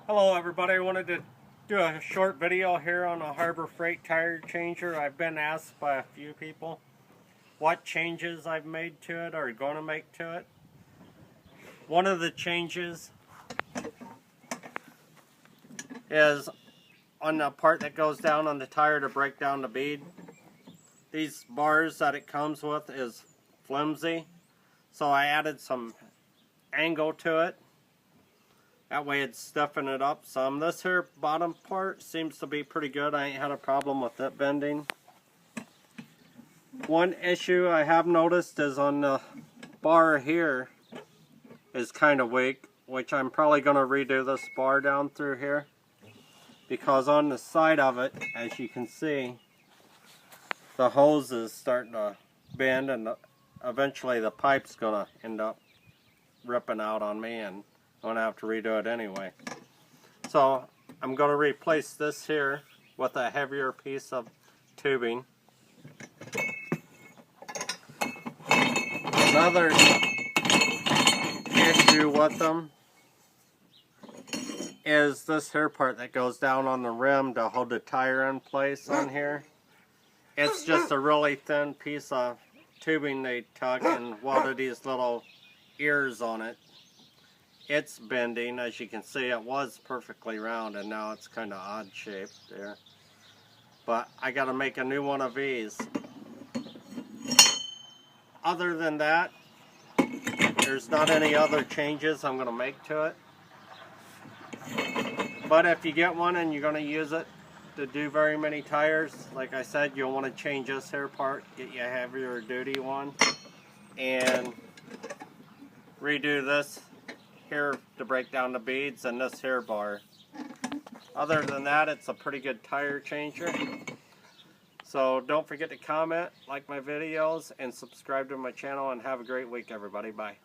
Hello everybody, I wanted to do a short video here on a Harbor Freight tire changer. I've been asked by a few people what changes I've made to it or going to make to it. One of the changes is on the part that goes down on the tire to break down the bead. These bars that it comes with is flimsy, so I added some angle to it. That way it's stiffening it up some. This here bottom part seems to be pretty good. I ain't had a problem with it bending. One issue I have noticed is on the bar here is kind of weak, which I'm probably going to redo this bar down through here. Because on the side of it, as you can see, the hose is starting to bend and eventually the pipe's going to end up ripping out on me and I'm going to have to redo it anyway. So I'm going to replace this here with a heavier piece of tubing. Another issue with them is this here part that goes down on the rim to hold the tire in place on here. It's just a really thin piece of tubing they took and welded these little ears on it. It's bending. As you can see, it was perfectly round and now it's kind of odd shaped there. But I got to make a new one of these. Other than that, there's not any other changes I'm going to make to it. But if you get one and you're going to use it to do very many tires, like I said, you'll want to change this here part, get you a heavier duty one, and redo this here to break down the beads and this here bar. Other than that, it's a pretty good tire changer. So don't forget to comment, like my videos, and subscribe to my channel, and have a great week everybody. Bye.